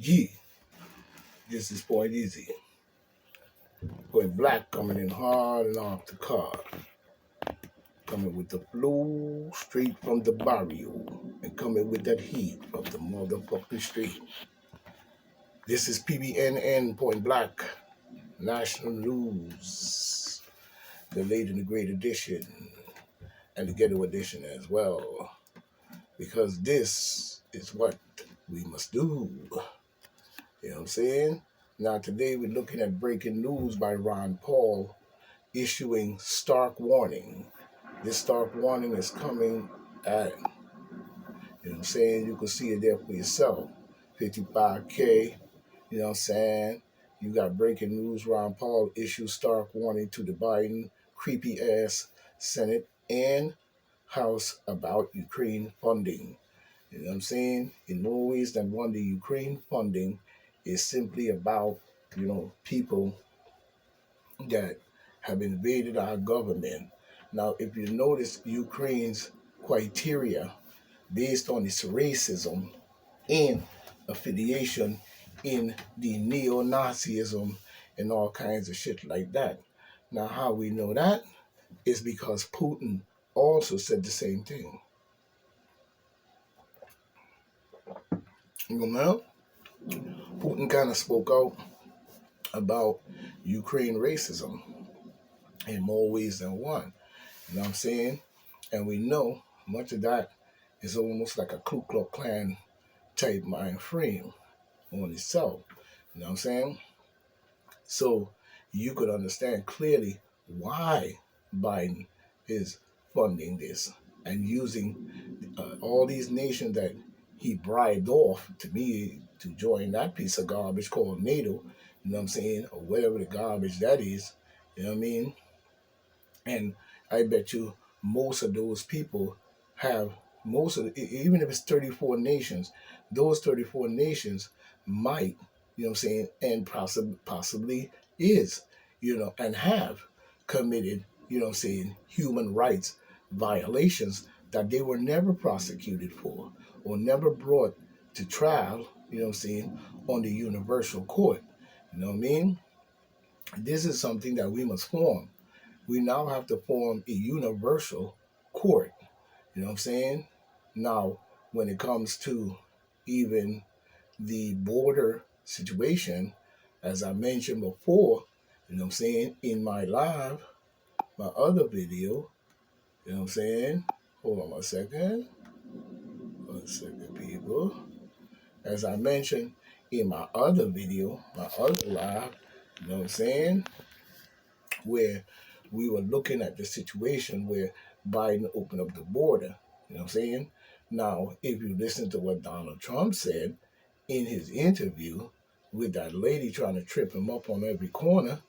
Yee, this is Point Easy. Point Black coming in hard and off the card. Coming with the flow straight from the barrio. And coming with that heat of the motherfucking street. This is PBNN Point Black National News. The late and the great edition. And the ghetto edition as well. Because this is what we must do. You know what I'm saying? Now today we're looking at breaking news by Ron Paul issuing stark warning. This stark warning is coming at, you know what I'm saying? You can see it there for yourself. 55K, you know what I'm saying? You got breaking news. Ron Paul issues stark warning to the Biden creepy ass Senate and House about Ukraine funding. You know what I'm saying? In more ways than one, the Ukraine funding is simply about, people that have invaded our government. Now, if you notice Ukraine's criteria based on its racism and affiliation in the neo-Nazism and all kinds of shit like that. Now, how we know that is because Putin also said the same thing. You know, Putin kind of spoke out about Ukraine racism in more ways than one. You know what I'm saying? And we know much of that is almost like a Ku Klux Klan type mind frame on itself. You know what I'm saying? So you could understand clearly why Biden is funding this and using all these nations that he bribed off to me to join that piece of garbage called NATO, you know what I'm saying, or whatever the garbage that is, you know what I mean? And I bet you most of those people have, even if it's 34 nations, those 34 nations might, you know what I'm saying, and possibly is, and have committed, you know what I'm saying, human rights violations that they were never prosecuted for or never brought to trial, you know what I'm saying, on the universal court. You know what I mean? This is something that we must form. We now have to form a universal court. You know what I'm saying? Now, when it comes to even the border situation, as I mentioned before, you know what I'm saying, in my other video, you know what I'm saying? Hold on a second. One second, people. As I mentioned in my other video, my other live, you know what I'm saying? Where we were looking at the situation where Biden opened up the border. You know what I'm saying? Now, if you listen to what Donald Trump said in his interview with that lady trying to trip him up on every corner,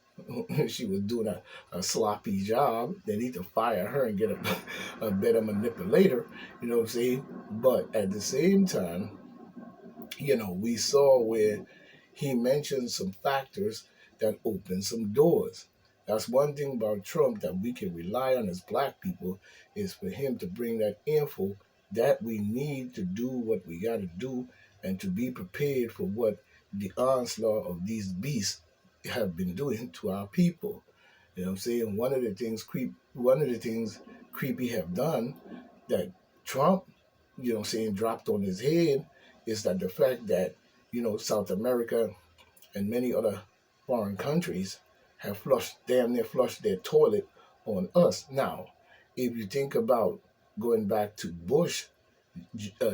she was doing a sloppy job. They need to fire her and get a better manipulator. You know what I'm saying? But at the same time, we saw where he mentioned some factors that open some doors. That's one thing about Trump that we can rely on as black people is for him to bring that info that we need to do what we got to do and to be prepared for what the onslaught of these beasts have been doing to our people. You know what I'm saying? One of the things creepy have done that Trump, you know what I'm saying, dropped on his head is that the fact that, South America and many other foreign countries have damn near flushed their toilet on us. Now, if you think about going back to Bush,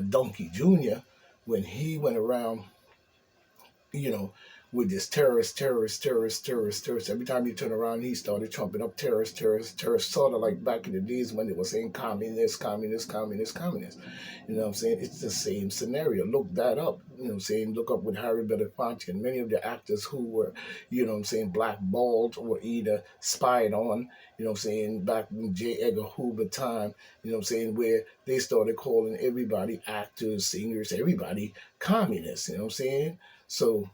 Donkey Jr., when he went around, you know, with this terrorist. Every time you turn around, he started trumping up terrorist, sort of like back in the days when they were saying communist. You know what I'm saying? It's the same scenario. Look that up. You know what I'm saying? Look up with Harry Belafonte and many of the actors who were, you know what I'm saying, blackballed or either spied on, you know what I'm saying, back in J. Edgar Hoover time, you know what I'm saying, where they started calling everybody, actors, singers, everybody, communists, you know what I'm saying? So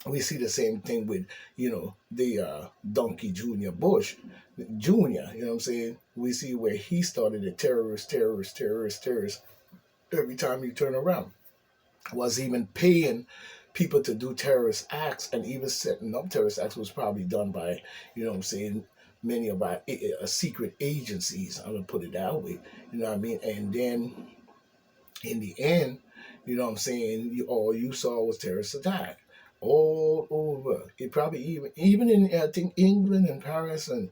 we see the same thing with, the Donkey Jr. Bush Jr., you know what I'm saying? We see where he started a terrorist every time you turn around. was even paying people to do terrorist acts, and even setting up terrorist acts was probably done by, many of our secret agencies. I'm gonna put it that way. You know what I mean? And then in the end, all you saw was terrorist attack all over. It probably even in, I think, England and Paris, and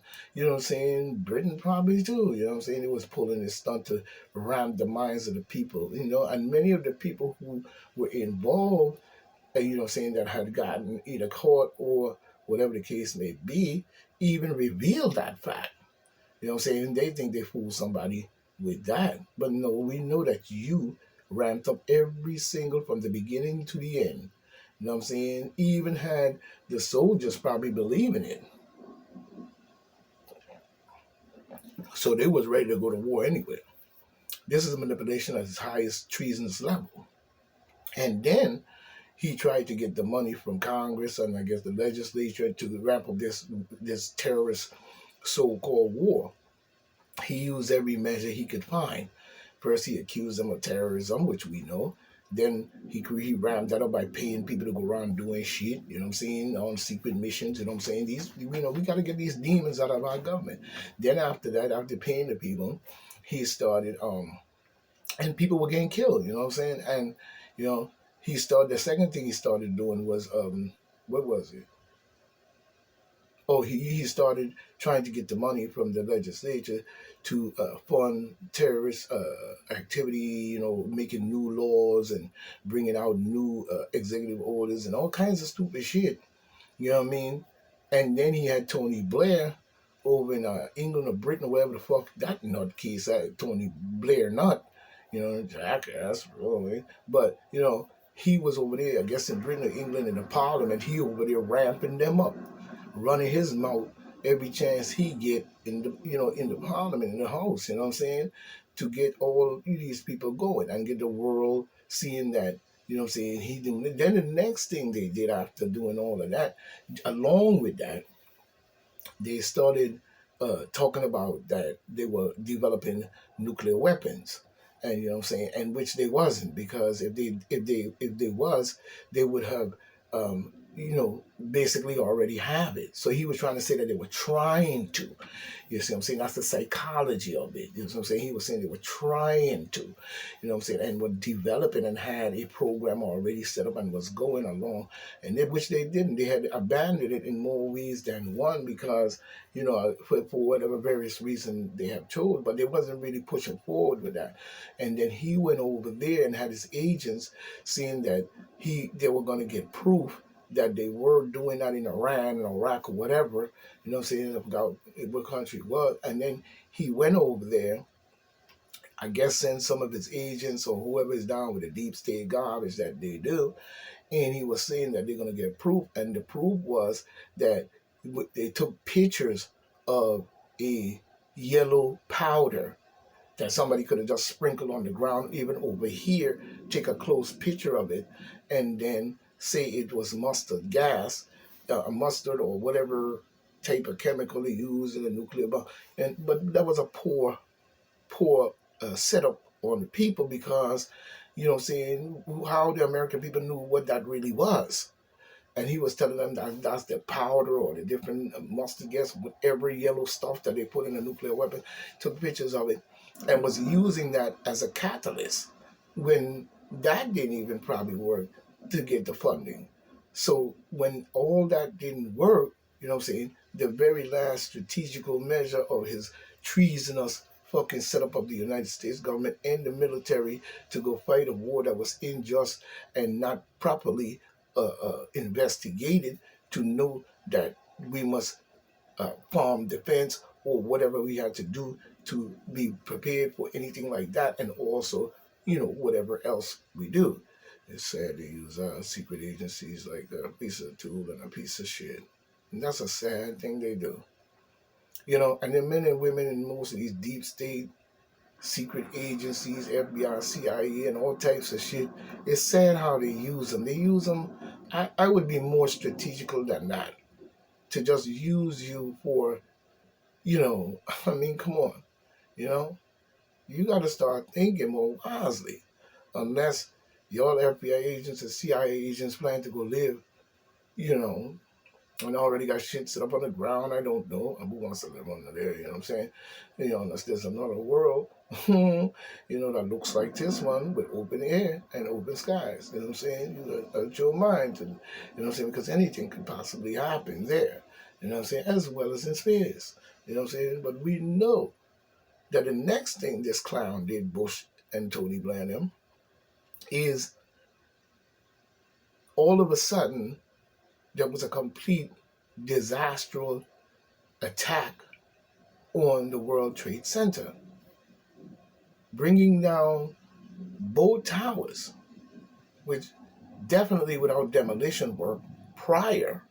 Britain probably too. It was pulling this stunt to ram the minds of the people. And many of the people who were involved, that had gotten either caught or whatever the case may be, even revealed that fact. They think they fooled somebody with that. But no, we know that you ramped up every single from the beginning to the end. Even had the soldiers probably believing it. So they was ready to go to war anyway. This is a manipulation at its highest treasonous level. And then he tried to get the money from Congress and I guess the legislature to ramp up this terrorist so-called war. He used every measure he could find. First, he accused them of terrorism, which we know. Then he ramped that up by paying people to go around doing shit, on secret missions, we got to get these demons out of our government. Then after that, after paying the people, he started, and people were getting killed, And, the second thing he started doing was, what was it? Oh, he started trying to get the money from the legislature to fund terrorist activity, making new laws and bringing out new executive orders and all kinds of stupid shit. You know what I mean? And then he had Tony Blair over in England or Britain or wherever the fuck that nutcase, Tony Blair nut, jackass, really. But, he was over there, I guess in Britain or England in the parliament, he over there ramping them up, running his mouth every chance he get in the parliament, in the house, to get all these people going and get the world seeing that, he did. Then the next thing they did after doing all of that, along with that, they started talking about that they were developing nuclear weapons. And and which they wasn't, because if they was, they would have basically already have it. So he was trying to say that they were trying to. You see what I'm saying? That's the psychology of it. You know what I'm saying? He was saying they were trying to. You know what I'm saying? And were developing and had a program already set up and was going along. And which they didn't. They had abandoned it in more ways than one because, for whatever various reason they have chose, but they wasn't really pushing forward with that. And then he went over there and had his agents seeing that they were going to get proof that they were doing that in Iran and Iraq or whatever, about what country it was. And then he went over there, I guess sent some of his agents or whoever is down with the deep state garbage that they do. And he was saying that they're going to get proof. And the proof was that they took pictures of a yellow powder that somebody could have just sprinkled on the ground, even over here, take a close picture of it, and then say it was mustard gas, mustard or whatever type of chemical they use in the nuclear bomb. But that was a poor setup on the people because, saying how the American people knew what that really was. And he was telling them that that's the powder or the different mustard gas, whatever yellow stuff that they put in a nuclear weapon, took pictures of it and was using that as a catalyst when that didn't even probably work to get the funding. So when all that didn't work, the very last strategical measure of his treasonous fucking setup of the United States government and the military to go fight a war that was unjust and not properly investigated, to know that we must farm defense or whatever we had to do to be prepared for anything like that, and also, whatever else we do. It's sad to use secret agencies like a piece of tool and a piece of shit. And that's a sad thing they do. And the men and women in most of these deep state secret agencies, FBI, CIA, and all types of shit, it's sad how they use them. They use them, I would be more strategical than that. To just use you for, I mean, come on, you got to start thinking more wisely. Unless, all FBI agents and CIA agents plan to go live, you know, and already got shit set up on the ground. I don't know. Who wants to live under there? You know what I'm saying? You know, unless there's another world, you know, that looks like this one with open air and open skies. You know what I'm saying? You got your mind to, you know what I'm saying? Because anything could possibly happen there. You know what I'm saying? As well as in space. You know what I'm saying? But we know that the next thing this clown did, Bush and Tony Blair and them, is all of a sudden there was a complete disastrous attack on the World Trade Center, bringing down both towers, which definitely without demolition work prior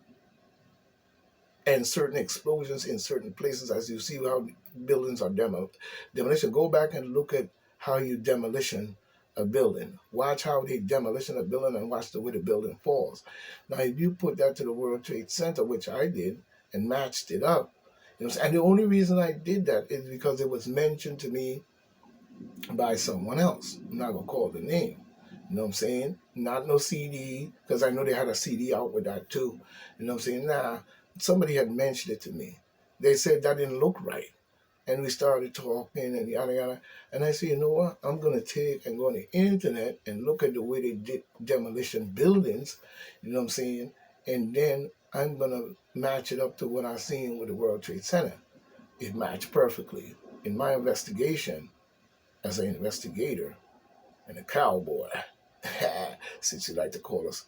and certain explosions in certain places, as you see how buildings are demolition. Go back and look at how you demolition a building. Watch how they demolition a building and watch the way the building falls. Now, if you put that to the World Trade Center, which I did, and matched it up, you know, and the only reason I did that is because it was mentioned to me by someone else. I'm not gonna call the name. You know what I'm saying? Not no CD, because I know they had a CD out with that too. You know what I'm saying? Nah, somebody had mentioned it to me. They said that didn't look right. And we started talking and yada yada. And I said, you know what? I'm gonna take and go on the internet and look at the way they did demolition buildings, you know what I'm saying? And then I'm gonna match it up to what I seen with the World Trade Center. It matched perfectly. In my investigation, as an investigator and a cowboy, since you like to call us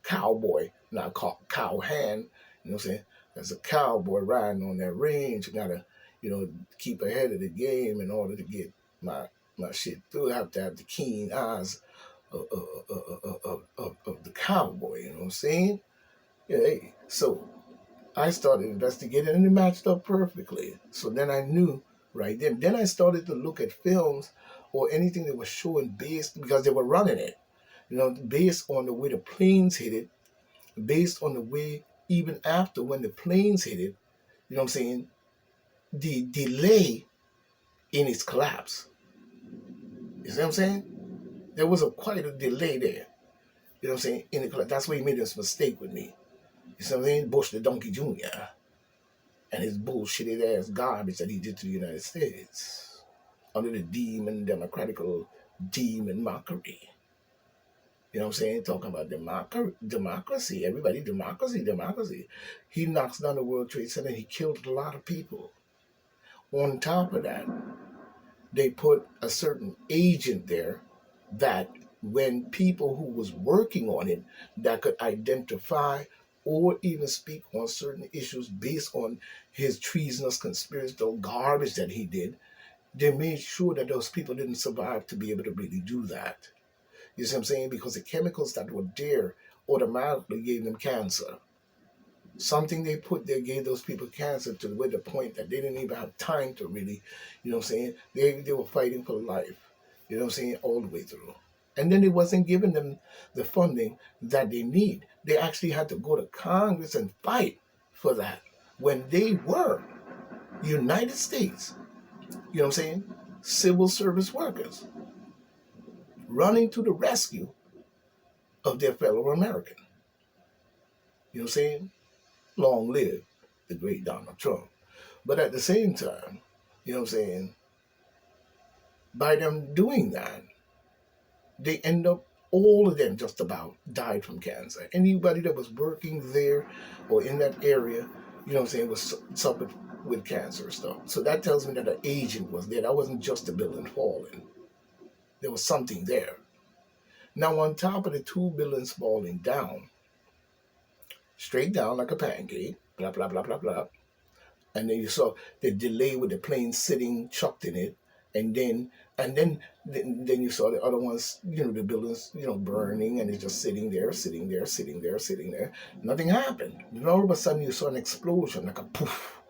cowboy, not cow hand, you know what I'm saying? As a cowboy riding on that range, you gotta, you know, keep ahead of the game in order to get my shit through. I have to have the keen eyes of the cowboy, you know what I'm saying? Yeah, hey. So I started investigating and it matched up perfectly. So then I knew right then. Then I started to look at films or anything that was showing based, because they were running it, you know, based on the way the planes hit it, based on the way even after when the planes hit it, you know what I'm saying, the delay in its collapse. You see what I'm saying? There was quite a delay there. You know what I'm saying? In the collapse. That's why he made this mistake with me. You see what I'm saying? Bush the Donkey Jr. and his bullshitted ass garbage that he did to the United States under the democratical demon mockery. You know what I'm saying? Talking about democracy. Everybody, democracy. He knocks down the World Trade Center. He killed a lot of people. On top of that, they put a certain agent there that when people who was working on it that could identify or even speak on certain issues based on his treasonous conspiratorial garbage that he did, they made sure that those people didn't survive to be able to really do that. You see what I'm saying? Because the chemicals that were there automatically gave them cancer. Something they put there gave those people cancer to the point that they didn't even have time to really, you know what I'm saying? They were fighting for life, you know what I'm saying, all the way through. And then it wasn't giving them the funding that they need. They actually had to go to Congress and fight for that when they were United States, you know what I'm saying, civil service workers running to the rescue of their fellow American. You know what I'm saying? Long live the great Donald Trump. But at the same time, you know what I'm saying, by them doing that, they end up, all of them just about died from cancer. Anybody that was working there or in that area, you know what I'm saying, was suffered with cancer stuff. So that tells me that an agent was there. That wasn't just a building falling. There was something there. Now, on top of the two buildings falling down, straight down like a pancake, blah, blah, blah, blah, blah. And then you saw the delay with the plane sitting chucked in it, and then you saw the other ones, you know, the buildings, you know, burning, and it's just sitting there. Nothing happened. And all of a sudden you saw an explosion, like a poof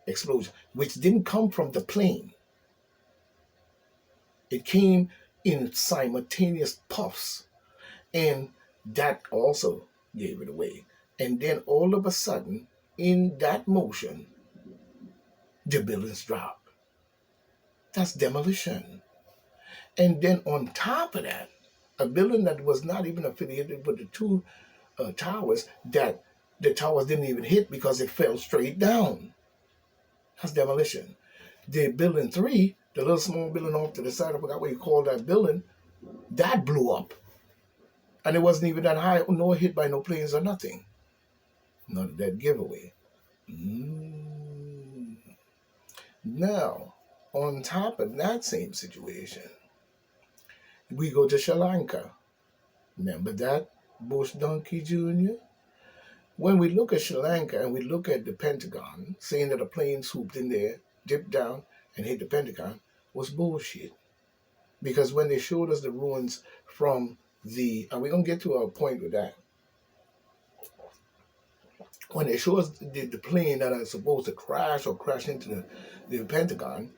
explosion, which didn't come from the plane. It came in simultaneous puffs, and that also gave it away. And then all of a sudden, in that motion, the buildings drop. That's demolition. And then on top of that, A building that was not even affiliated with the two towers, that the towers didn't even hit because it fell straight down. That's demolition. The building 3, the little small building off to the side, I forgot what you call that building, that blew up. And it wasn't even that high, nor hit by no planes or nothing. Not a dead giveaway. Now, on top of that same situation, we go to Sri Lanka. Remember that, Bush Donkey Jr.? When we look at Sri Lanka and we look at the Pentagon, saying that a plane swooped in there, dipped down, and hit the Pentagon, was bullshit. Because when they showed us the ruins from and we're going to get to a point with that. When they show us the plane that is supposed to crash or crash into the Pentagon,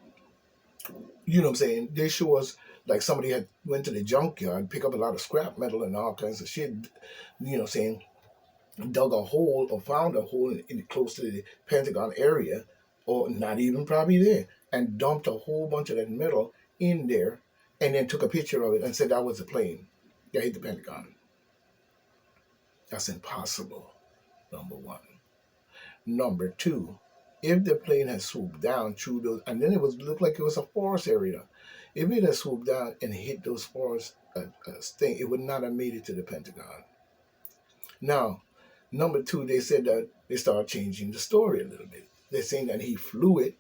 you know what I'm saying? They show us like somebody had went to the junkyard, pick up a lot of scrap metal and all kinds of shit, you know what I'm saying? Dug a hole or found a hole in close to the Pentagon area, or not even probably there, and dumped a whole bunch of that metal in there, and then took a picture of it and said that was a plane that hit the Pentagon. That's impossible, number one. Number two, if the plane had swooped down through those, and then it looked like it was a forest area. If it had swooped down and hit those forest thing, it would not have made it to the Pentagon. Now, number two, they said that they started changing the story a little bit. They're saying that he flew it,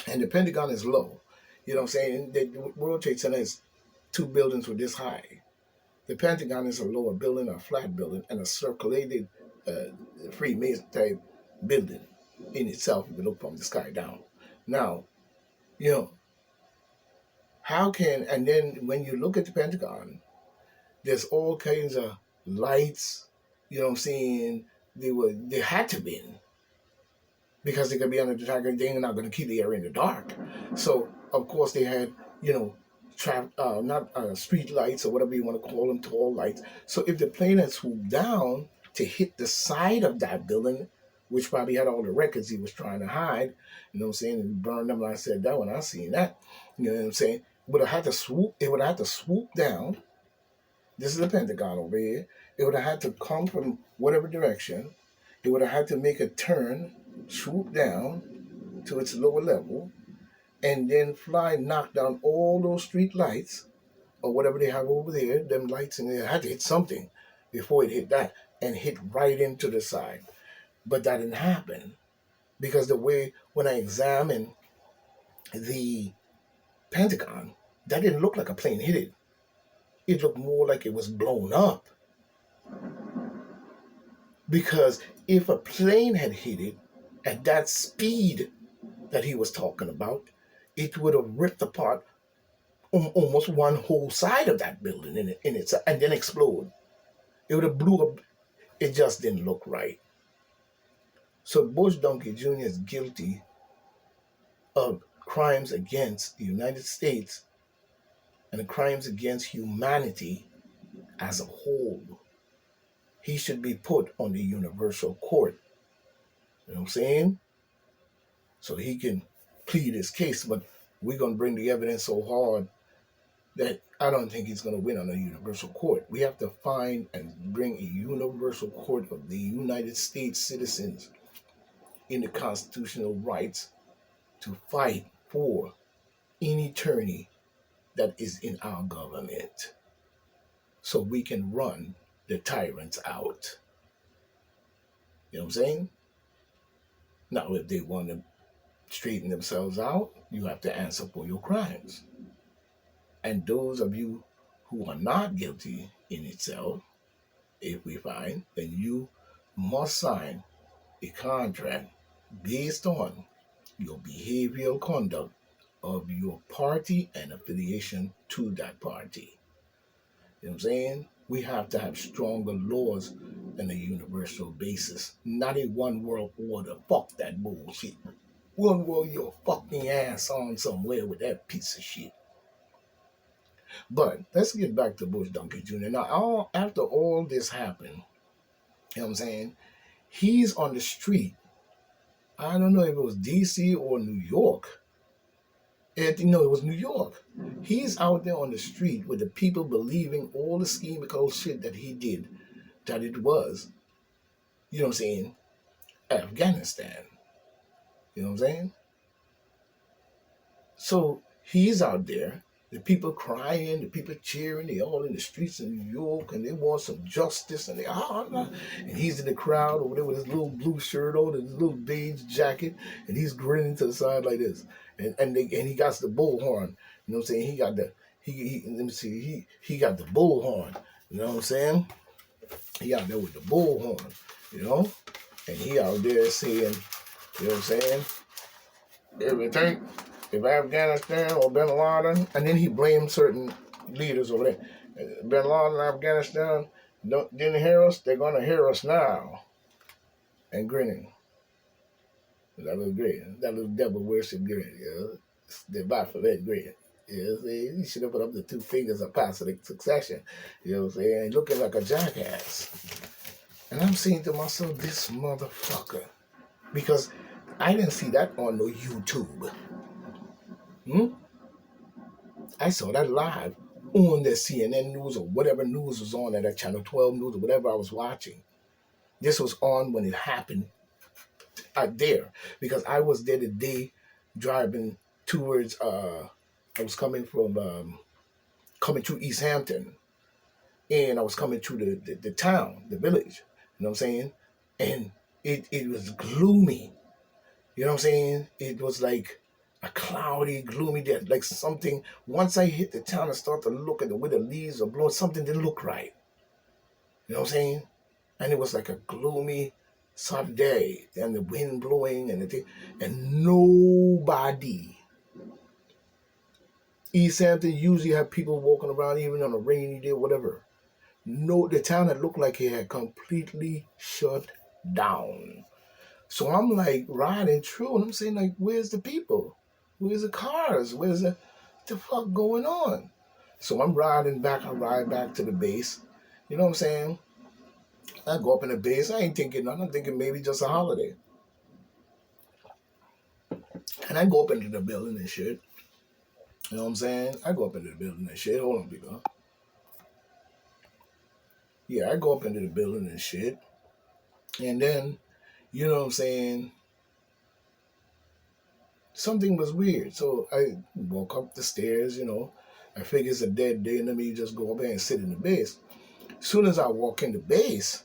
and the Pentagon is low. You know what I'm saying? The World Trade Center is 2 buildings were this high. The Pentagon is a lower building, a flat building, and a circulated Freemason type building in itself if you look from the sky down. Now, you know, and then when you look at the Pentagon, there's all kinds of lights, you know what I'm saying? They had to be in, because they could be under the target. They're not going to keep the area in the dark. So, of course, they had, you know, street lights or whatever you want to call them, tall lights. So if the plane had swooped down to hit the side of that building, which probably had all the records he was trying to hide, you know what I'm saying, and burned them. I said that when I seen that, you know what I'm saying, it would have had to swoop down. This is the Pentagon over here. It would have had to come from whatever direction. It would have had to make a turn, swoop down to its lower level, and then knock down all those street lights or whatever they have over there, them lights, and it had to hit something before it hit that and hit right into the side. But that didn't happen, because the way when I examined the Pentagon, that didn't look like a plane hit it. It looked more like it was blown up. Because if a plane had hit it at that speed that he was talking about, it would have ripped apart almost one whole side of that building in it, and then explode. It would have blew up. It just didn't look right. So Bush Donkey Jr. is guilty of crimes against the United States and crimes against humanity as a whole. He should be put on the universal court. You know what I'm saying? So he can plead his case, but we're going to bring the evidence so hard that I don't think he's going to win on a universal court. We have to find and bring a universal court of the United States citizens in the constitutional rights to fight for any tyranny that is in our government, so we can run the tyrants out. You know what I'm saying? Now, if they want to straighten themselves out, you have to answer for your crimes. And those of you who are not guilty in itself, if we find, then you must sign a contract based on your behavioral conduct of your party and affiliation to that party. You know what I'm saying? We have to have stronger laws than a universal basis, not a one world order. Fuck that bullshit. We'll roll your fucking ass on somewhere with that piece of shit. But let's get back to Bush Donkey Jr. Now, after all this happened, you know what I'm saying, he's on the street. I don't know if it was D.C. or New York, And you know, it was New York. He's out there on the street with the people believing all the schemical shit that he did, that it was, you know what I'm saying, Afghanistan. You know what I'm saying? So he's out there, the people crying, the people cheering, they all in the streets of New York and they want some justice and and he's in the crowd over there with his little blue shirt on and his little beige jacket and he's grinning to the side like this. And he got the bullhorn. You know what I'm saying? He got the he let me see, he got the bullhorn. You know what I'm saying? He out there with the bullhorn, you know? And he out there saying, you know what I'm saying? Everything. If Afghanistan or Bin Laden, and then he blamed certain leaders over there. Bin Laden, Afghanistan, didn't hear us, they're going to hear us now. And grinning. That little grin. That little devil worship grin. You know? The Baphomet grin. You know what I'm saying? He should have put up the two fingers of passive succession. You know what I'm saying? Looking like a jackass. And I'm saying to myself, this motherfucker. Because I didn't see that on no YouTube. I saw that live on the CNN news or whatever news was on at that Channel 12 news or whatever I was watching. This was on when it happened out there because I was there the day driving towards, I was coming from, coming through East Hampton and I was coming through the town, the village, you know what I'm saying? And it was gloomy, you know what I'm saying? It was like a cloudy, gloomy day, like something. Once I hit the town and start to look at the way the leaves are blowing, something didn't look right. You know what I'm saying? And it was like a gloomy sort of day, and the wind blowing and the thing, and nobody. East Hampton usually have people walking around even on a rainy day, whatever. No, the town had looked like it had completely shut down. So I'm like riding through, and I'm saying like, where's the people? Where's the cars? Where's the fuck going on? So I'm riding back. I ride back to the base. You know what I'm saying? I go up in the base. I ain't thinking nothing. I'm thinking maybe just a holiday. And I go up into the building and shit. You know what I'm saying? I go up into the building and shit. Hold on, people. Yeah, I go up into the building and shit. And then, you know what I'm saying? Something was weird. So I walk up the stairs, you know. I figure it's a dead day, let me just go up there and sit in the base. As soon as I walk in the base,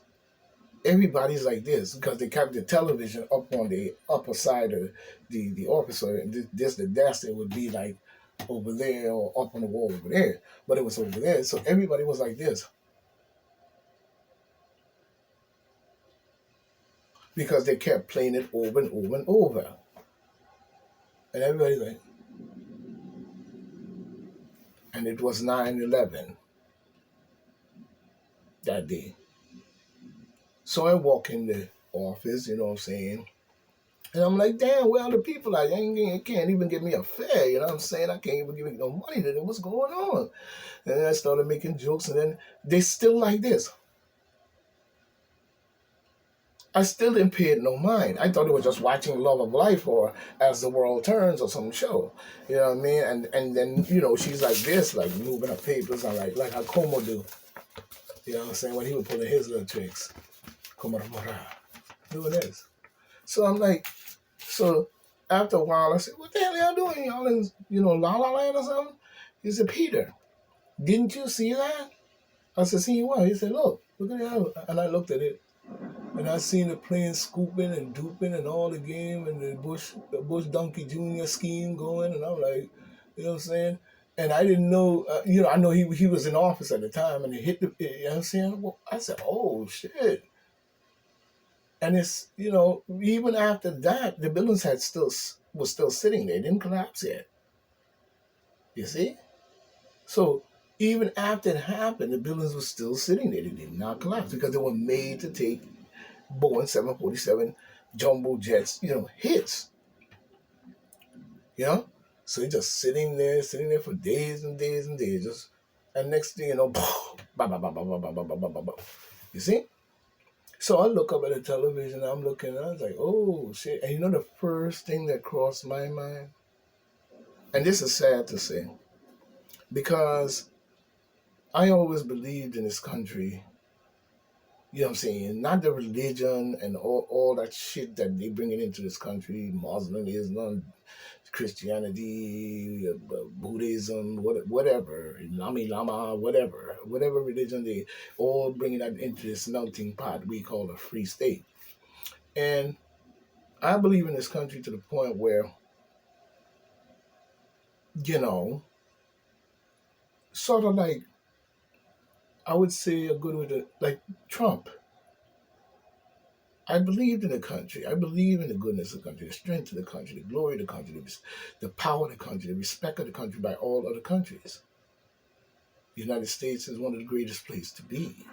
everybody's like this because they kept the television up on the upper side of the office. So this the desk that would be like over there or up on the wall over there, but it was over there. So everybody was like this because they kept playing it over and over and over, and everybody's like, and it was 9/11 that day. So I walk in the office, you know what I'm saying? And I'm like, damn, where are the people at? You can't even give me a fare, you know what I'm saying? I can't even give you no money to them. What's going on? And then I started making jokes, and then they still like this. I still didn't pay it no mind. I thought it was just watching Love of Life or As the World Turns or some show. You know what I mean? And then, you know, she's like this, like moving her papers and like how Como do. You know what I'm saying? When he was pulling his little tricks. Como doing this. So I'm like, so after a while, I said, what the hell are y'all doing? Y'all in, you know, La La Land or something? He said, Peter, didn't you see that? I said, see what? He said, look at that. And I looked at it. And I seen the plane scooping and duping and all the game and the Bush Donkey Jr. scheme going. And I'm like, you know what I'm saying? And I didn't know, you know, I know he was in office at the time and it hit the, you know what I'm saying? Well, I said, oh, shit. And it's, you know, even after that, the buildings was still sitting there. It didn't collapse yet. You see? So even after it happened, the buildings were still sitting there. They did not collapse because they were made to take Boeing 747 jumbo jets, you know, hits. You know? So they're just sitting there for days and days and days. Just, and next thing you know, you see? So I look up at the television, I'm looking, and I was like, oh, shit. And you know the first thing that crossed my mind? And this is sad to say because I always believed in this country, you know what I'm saying? Not the religion and all that shit that they bringing into this country, Muslim, Islam, Christianity, Buddhism, whatever, Lama, whatever religion, they all bringing that into this melting pot we call a free state. And I believe in this country to the point where, you know, sort of like, I would say a good way to, like Trump. I believed in the country. I believe in the goodness of the country, the strength of the country, the glory of the country, the power of the country, the respect of the country by all other countries. The United States is one of the greatest places to be.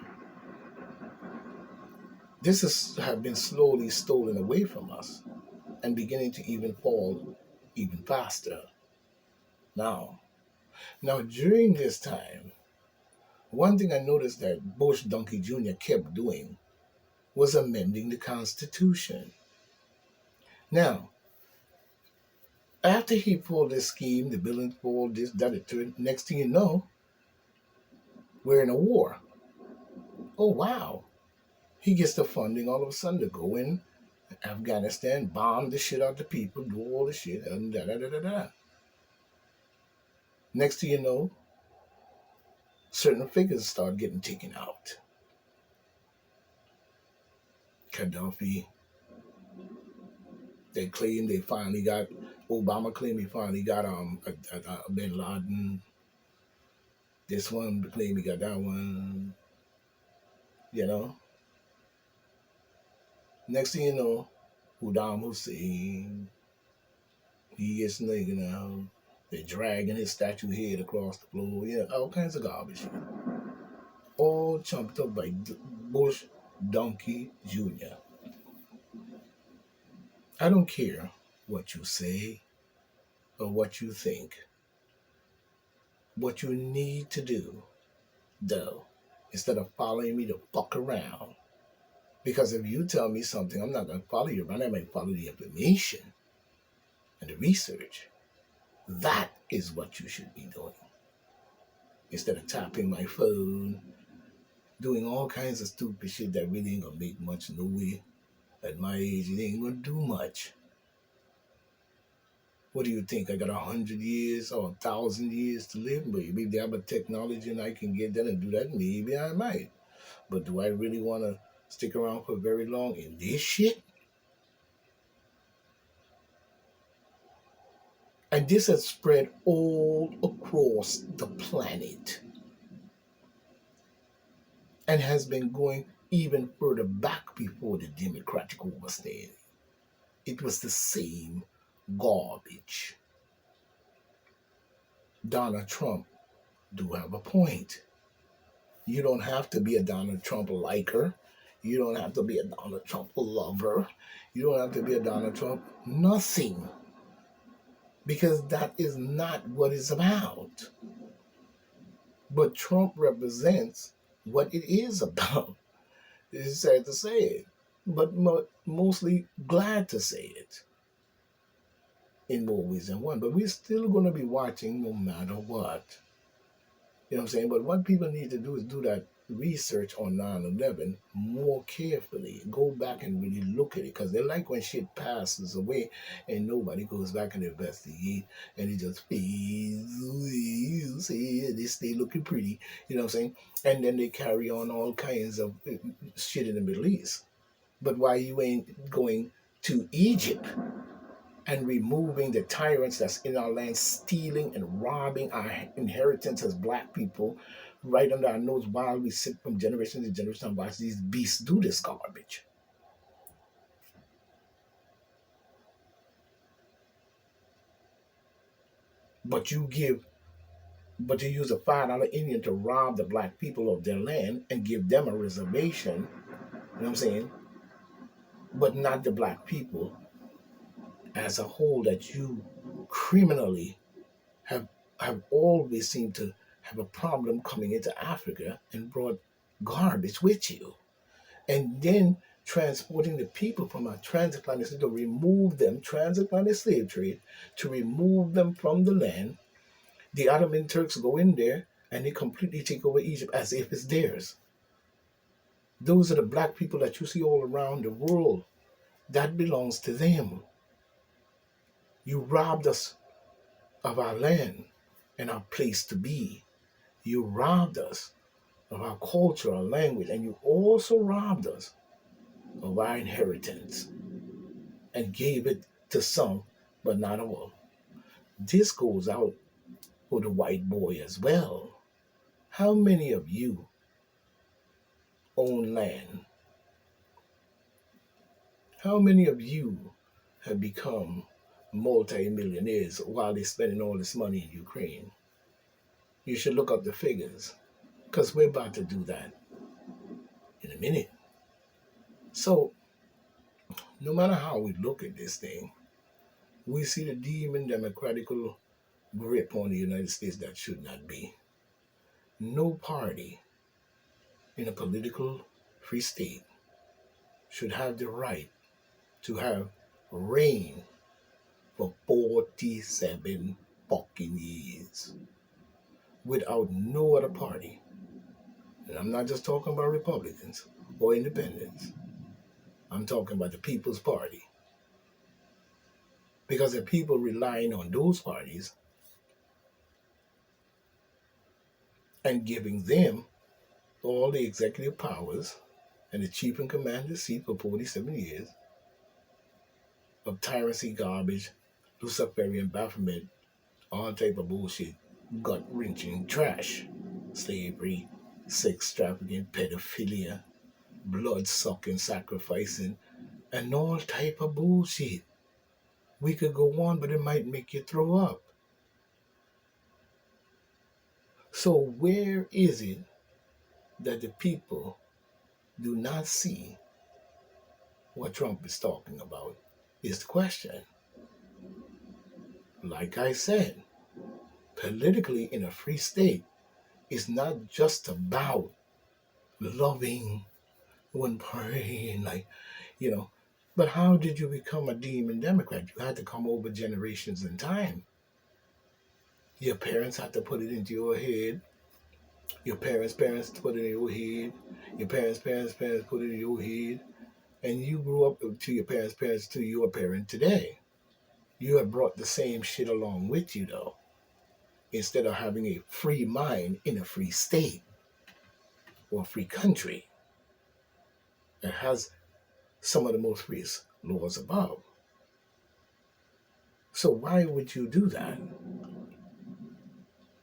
This have been slowly stolen away from us and beginning to even fall even faster. Now, during this time, one thing I noticed that Bush Donkey Jr. kept doing was amending the Constitution. Now, after he pulled this scheme, the building pulled this, that, it, next thing you know, we're in a war. Oh, wow. He gets the funding all of a sudden to go in Afghanistan, bomb the shit out the people, do all the shit, and da da da da da. Next thing you know, certain figures start getting taken out. Gaddafi, they claim they finally got, Obama claimed he finally got Bin Laden. This one claimed he got that one, you know. Next thing you know, Saddam Hussein, he gets naked now. They're dragging his statue head across the floor. Yeah, all kinds of garbage. All chumped up by Bush Donkey Jr. I don't care what you say or what you think. What you need to do, though, instead of following me to fuck around. Because if you tell me something, I'm not going to follow you around. I might follow the information and the research. That is what you should be doing. Instead of tapping my phone, doing all kinds of stupid shit that really ain't gonna make much noise. At my age, it ain't gonna do much. What do you think? I got 100 years or 1,000 years to live? Maybe they have a technology and I can get that and do that. Maybe I might. But do I really want to stick around for very long in this shit? And this has spread all across the planet and has been going even further back before the Democratic overstaying. It was the same garbage. Donald Trump do have a point. You don't have to be a Donald Trump liker. You don't have to be a Donald Trump lover. You don't have to be a Donald Trump nothing. Because that is not what it's about. But Trump represents what it is about. It's sad to say it, but mostly glad to say it in more ways than one. But we're still going to be watching no matter what. You know what I'm saying? But what people need to do is do that research on 9/11 more carefully. Go back and really look at it. Because they like when shit passes away and nobody goes back and investigate and it just fades away. They stay looking pretty. You know what I'm saying? And then they carry on all kinds of shit in the Middle East. But why you ain't going to Egypt and removing the tyrants that's in our land, stealing and robbing our inheritance as black people right under our nose while we sit from generation to generation and watch these beasts do this garbage. But you use a $5 Indian to rob the black people of their land and give them a reservation, you know what I'm saying? But not the black people as a whole that you criminally have always seemed to have a problem coming into Africa and brought garbage with you. And then transporting the people from our transatlantic slave to remove them, transatlantic slave trade, to remove them from the land. The Ottoman Turks go in there and they completely take over Egypt as if it's theirs. Those are the black people that you see all around the world. That belongs to them. You robbed us of our land and our place to be. You robbed us of our culture, our language, and you also robbed us of our inheritance and gave it to some, but not all. This goes out for the white boy as well. How many of you own land? How many of you have become multi-millionaires while they're spending all this money in Ukraine? You should look up the figures, because we're about to do that in a minute. So, no matter how we look at this thing, we see the demon democratical grip on the United States that should not be. No party in a political free state should have the right to have reign for 47 fucking years without no other party. And I'm not just talking about Republicans or independents. I'm talking about the People's Party. Because the people relying on those parties and giving them all the executive powers and the chief and commander seat for 47 years of tyranny, garbage, Luciferian Baphomet, all type of bullshit, gut-wrenching trash, slavery, sex trafficking, pedophilia, blood-sucking, sacrificing, and all type of bullshit. We could go on, but it might make you throw up. So where is it that the people do not see what Trump is talking about is the question. Like I said, politically in a free state, it's not just about loving one party and but how did you become a demon Democrat? You had to come over generations in time. Your parents had to put it into your head. Your parents' parents put it in your head. Your parents' parents' parents put it in your head. And you grew up to your parents' parents to your parent today. You have brought the same shit along with you, though. Instead of having a free mind in a free state or a free country that has some of the most freest laws above. So why would you do that?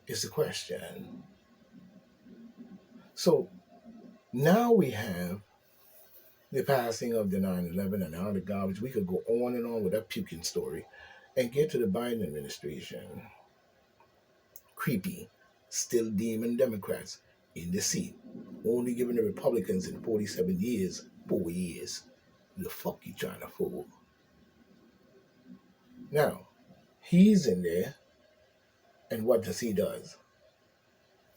Is the question. So now we have the passing of the 9/11 and all the garbage. We could go on and on with that puking story and get to the Biden administration. Creepy, still demon Democrats in the seat. Only giving the Republicans in 47 years, 4 years. The fuck you trying to fool? Now, he's in there, and what does he do?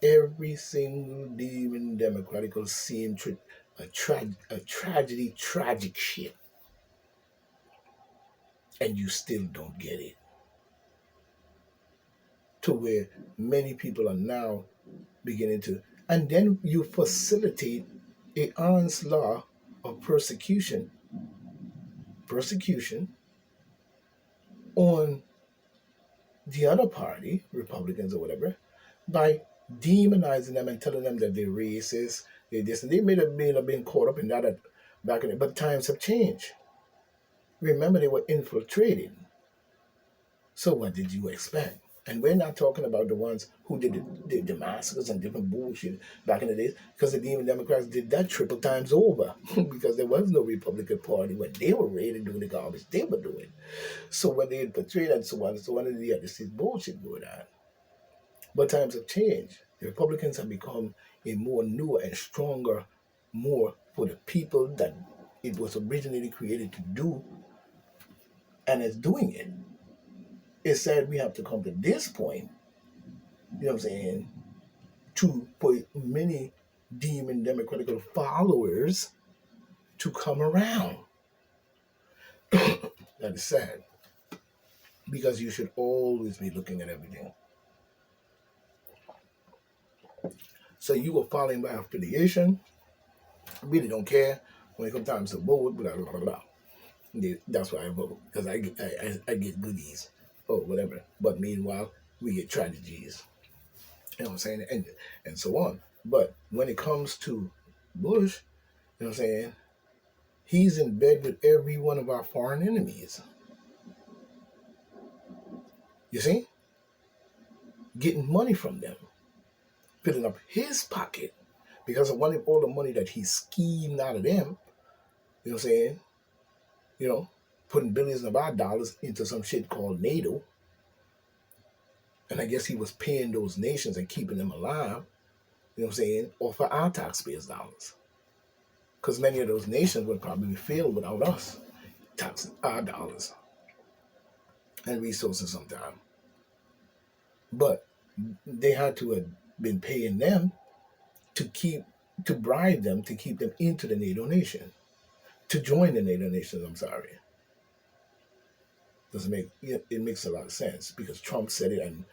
Every single demon Democrat will see him a tragedy, tragic shit. And you still don't get it. To where many people are now beginning to, and then you facilitate a onslaught of persecution on the other party, Republicans or whatever, by demonizing them and telling them that they're racist, they're this, and they may have been caught up in that back in it, but times have changed. Remember, they were infiltrated. So what did you expect? And we're not talking about the ones who did the massacres and different bullshit back in the days, because the demon Democrats did that triple times over because there was no Republican Party when they were ready to do the garbage they were doing. So when they infiltrated and so on and the other, this bullshit going on. But times have changed. The Republicans have become a more newer and stronger, more for the people that it was originally created to do, and it's doing it. It's sad we have to come to this point, you know what I'm saying, for many demon democratical followers to come around. That is sad. Because you should always be looking at everything. So you were following by affiliation, really don't care. When it comes time to vote, blah, blah, blah, blah. That's why I vote, because I get goodies or whatever. But meanwhile, we get tragedies. You know what I'm saying? And so on. But when it comes to Bush, you know what I'm saying? He's in bed with every one of our foreign enemies. You see? Getting money from them. Filling up his pocket because of all the money that he schemed out of them. You know what I'm saying? You know, putting billions of our dollars into some shit called NATO. And I guess he was paying those nations and keeping them alive, you know what I'm saying, off of our taxpayers' dollars. Because many of those nations would probably fail without us taxing our dollars and resources sometime. But they had to have been paying them to bribe them to keep them into the NATO nation, to join the NATO nations, I'm sorry. It makes a lot of sense because Trump said it, and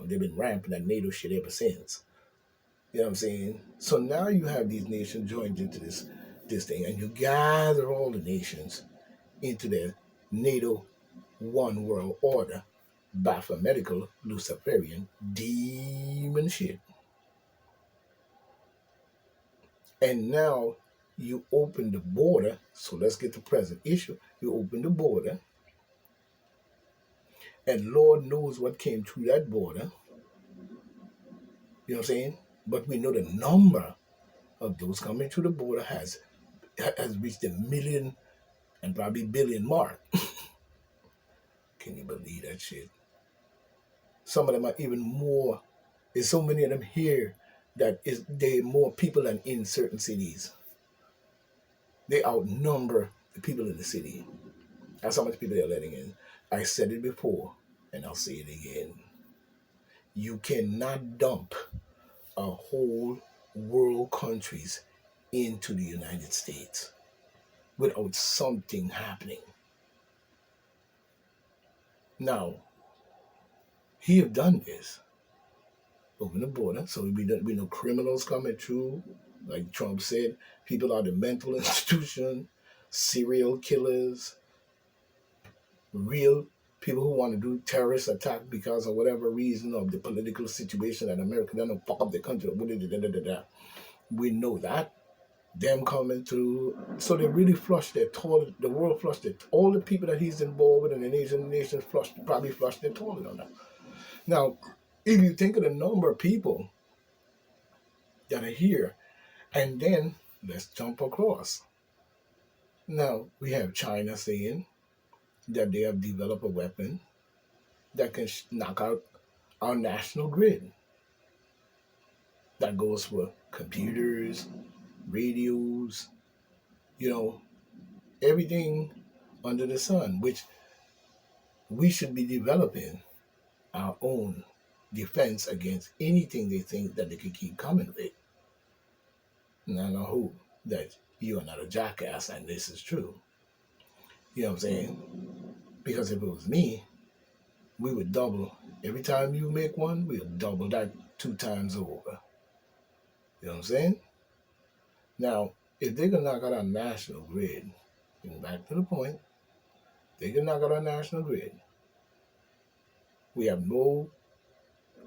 they've been ramping that NATO shit ever since. You know what I'm saying? So now you have these nations joined into this thing, and you gather all the nations into the NATO One World Order, Baphometical Luciferian demon shit. And now you open the border. So let's get to present issue. You open the border, and Lord knows what came through that border. You know what I'm saying? But we know the number of those coming through the border has reached the million and probably billion mark. Can you believe that shit? Some of them are even more. There's so many of them here that there are more people than in certain cities. They outnumber the people in the city. That's how much people they're letting in. I said it before, and I'll say it again. You cannot dump a whole world countries into the United States without something happening. Now, he have done this. Open the border, so we no criminals coming through. Like Trump said, people are the mental institution, serial killers, real people who want to do terrorist attack because of whatever reason of the political situation that America doesn't fuck up the country. We know that. Them coming through. So they really flushed their toilet. The world flushed it. All the people that he's involved with and the nations probably flushed their toilet on that. Now, if you think of the number of people that are here, and then let's jump across. Now, we have China saying that they have developed a weapon that can knock out our national grid. That goes for computers, radios, everything under the sun, which we should be developing our own defense against anything they think that they could keep coming with. And I know who that you are not a jackass and this is true. You know what I'm saying? Because if it was me, we would double. Every time you make one, we'll double that 2 times over. You know what I'm saying? Now, if they can knock out our national grid, and back to the point, they can knock out our national grid. We have no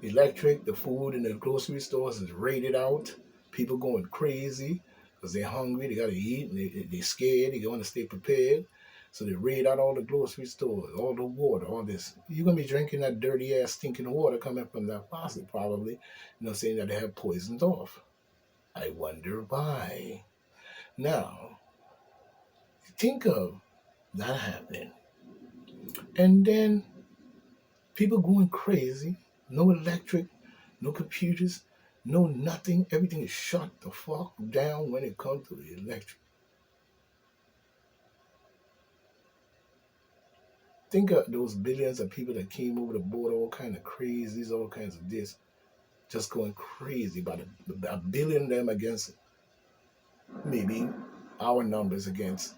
electric, the food in the grocery stores is raided out. People going crazy because they're hungry, they got to eat, and they're scared, they want to stay prepared. So they raid out all the grocery stores, all the water, all this. You're going to be drinking that dirty ass stinking water coming from that faucet probably, saying that they have poisoned off. I wonder why. Now, think of that happening. And then people going crazy, no electric, no computers, no nothing. Everything is shut the fuck down when it comes to the electric. Think of those billions of people that came over the border, all kinds of crazies, all kinds of this, just going crazy. About a billion of them against maybe our numbers against,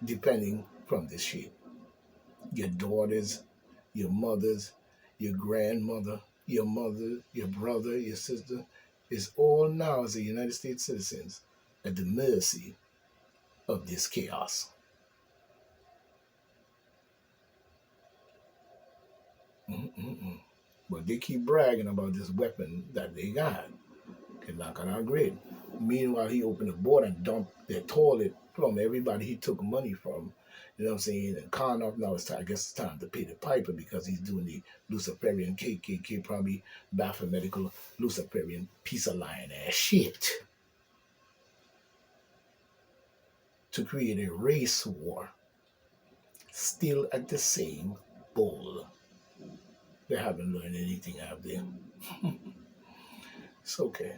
depending from this shit. Your daughters, your mothers, your grandmother, your mother, your brother, your sister, is all now as a United States citizens at the mercy of this chaos. Mm-mm-mm. But they keep bragging about this weapon that they got. Can knock on our grid. Meanwhile, he opened the border and dumped their toilet from everybody he took money from. You know what I'm saying? And Karnoff, now it's time, I guess it's time to pay the piper because he's doing the Luciferian KKK, probably Baphomet Medical Luciferian piece of lying ass shit to create a race war. Still at the same bowl. They haven't learned anything, have they? It's okay.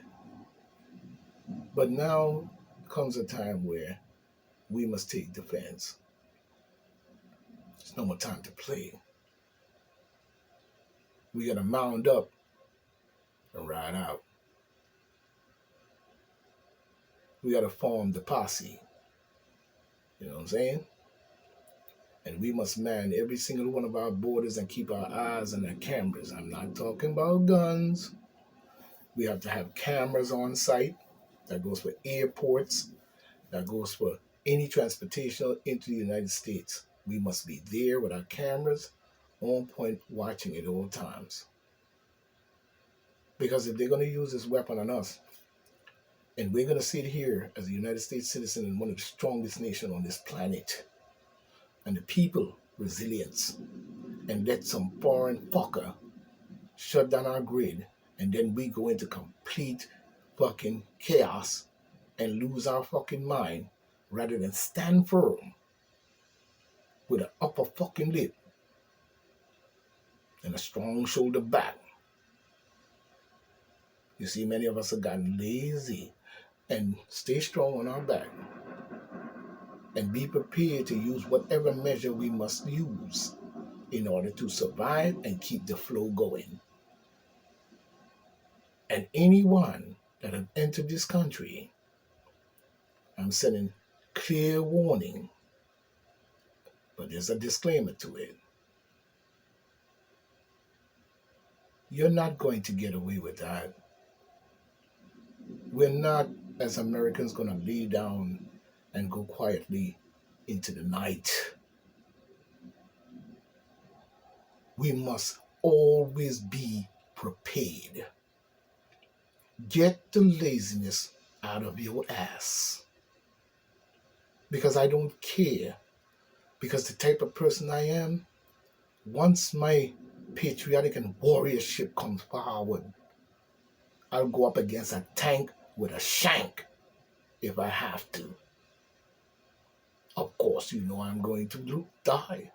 But now comes a time where we must take defense. There's no more time to play. We gotta mount up and ride out. We gotta form the posse. You know what I'm saying? And we must man every single one of our borders and keep our eyes on the cameras. I'm not talking about guns. We have to have cameras on site. That goes for airports. That goes for any transportation into the United States. We must be there with our cameras on point, watching at all times. Because if they're going to use this weapon on us, and we're going to sit here as a United States citizen in one of the strongest nations on this planet, and the people resilience, and let some foreign fucker shut down our grid, and then we go into complete fucking chaos and lose our fucking mind rather than stand firm with an upper fucking lip and a strong shoulder back. You see, many of us have gotten lazy, and stay strong on our back and be prepared to use whatever measure we must use in order to survive and keep the flow going. And anyone that have entered this country, I'm sending clear warning, but there's a disclaimer to it. You're not going to get away with that. We're not, as Americans, going to lay down and go quietly into the night. We must always be prepared. Get the laziness out of your ass. Because I don't care. Because the type of person I am, once my patriotic and warriorship comes forward, I'll go up against a tank with a shank if I have to. Of course, you know I'm going to die.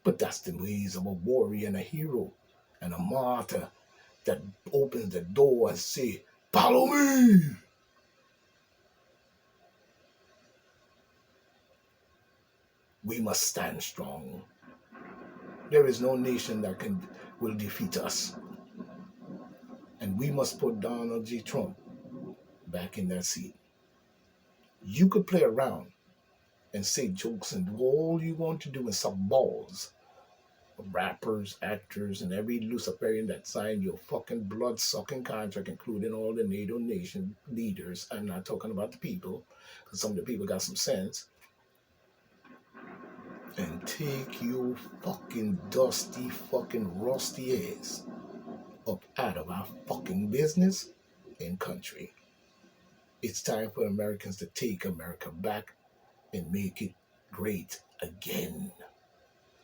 But that's the ways of a warrior and a hero and a martyr that opens the door and say, "Follow me!" We must stand strong. There is no nation that will defeat us. And we must put Donald J. Trump back in that seat. You could play around and say jokes and do all you want to do and suck balls. Rappers, actors, and every Luciferian that signed your fucking blood-sucking contract, including all the NATO nation leaders. I'm not talking about the people, because some of the people got some sense. And take your fucking dusty, fucking rusty ass up out of our fucking business and country. It's time for Americans to take America back and make it great again.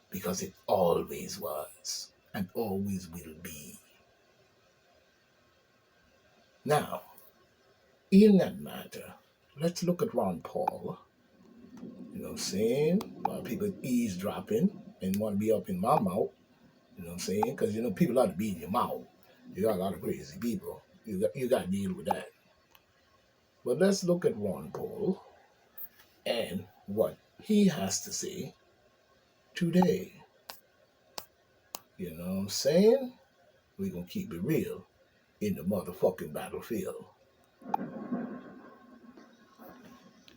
Because it always was and always will be. Now, in that matter, let's look at Ron Paul. You know what I'm saying? A lot of people eavesdropping and want to be up in my mouth. You know what I'm saying? Because, you know, people like to be in your mouth. You got a lot of crazy people. You got to deal with that. But let's look at Ron Paul and what he has to say today. You know what I'm saying? We're going to keep it real in the motherfucking battlefield.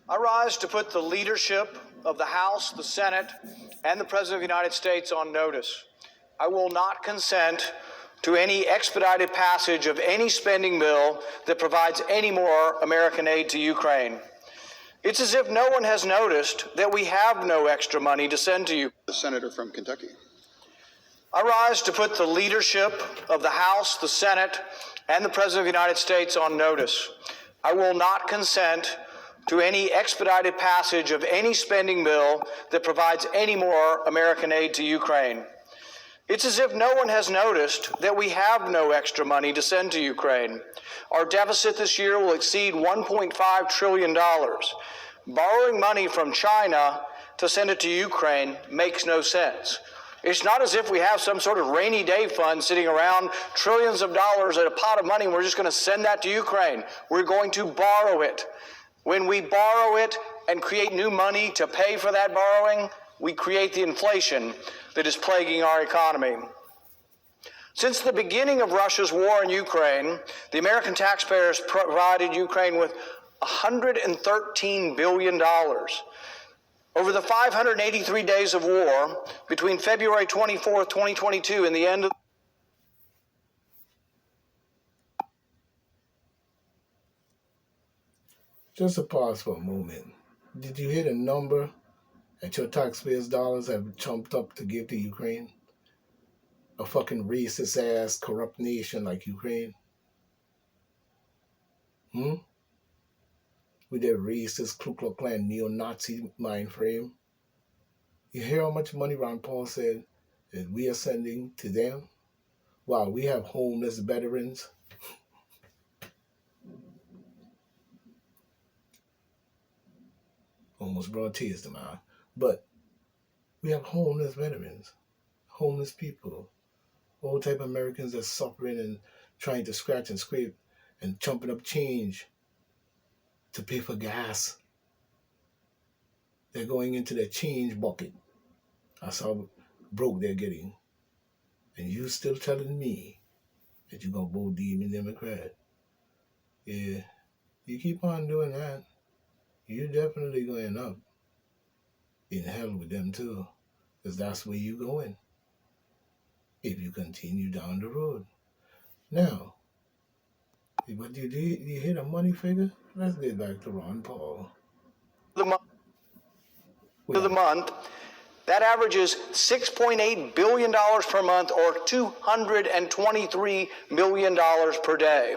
I rise to put the leadership of the House, the Senate, and the President of the United States on notice. I will not consent to any expedited passage of any spending bill that provides any more American aid to Ukraine. It's as if no one has noticed that we have no extra money to send to you. The senator from Kentucky. I rise to put the leadership of the House, the Senate, and the President of the United States on notice. I will not consent to any expedited passage of any spending bill that provides any more American aid to Ukraine. It's as if no one has noticed that we have no extra money to send to Ukraine. Our deficit this year will exceed $1.5 trillion. Borrowing money from China to send it to Ukraine makes no sense. It's not as if we have some sort of rainy day fund sitting around, trillions of dollars at a pot of money, and we're just going to send that to Ukraine. We're going to borrow it. When we borrow it and create new money to pay for that borrowing, we create the inflation that is plaguing our economy. Since the beginning of Russia's war in Ukraine, the American taxpayers provided Ukraine with $113 billion. Over the 583 days of war, between February 24th, 2022 and the end of Just a pause for a moment. Did you hear the number that your taxpayers' dollars have jumped up to give to Ukraine? A fucking racist ass corrupt nation like Ukraine? With their racist Ku Klux Klan neo-Nazi mind frame? You hear how much money Ron Paul said that we are sending to them while we have homeless veterans? Almost brought tears to my eye. But we have homeless veterans, homeless people, all type of Americans that's suffering and trying to scratch and scrape and chumping up change to pay for gas. They're going into their change bucket. That's how broke they're getting. And you still telling me that you're going to vote Demon Democrat. Yeah, you keep on doing that, you're definitely going to end up in hell with them too. Because that's where you're going if you continue down the road. Now, but you hear the money figure? Let's get back to Ron Paul. the month, that averages $6.8 billion per month, or $223 million per day.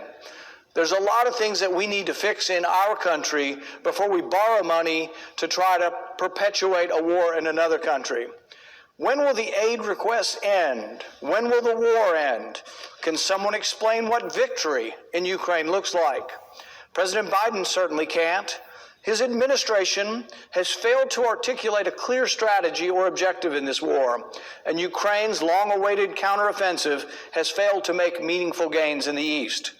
There's a lot of things that we need to fix in our country before we borrow money to try to perpetuate a war in another country. When will the aid requests end? When will the war end? Can someone explain what victory in Ukraine looks like? President Biden certainly can't. His administration has failed to articulate a clear strategy or objective in this war, and Ukraine's long-awaited counteroffensive has failed to make meaningful gains in the east.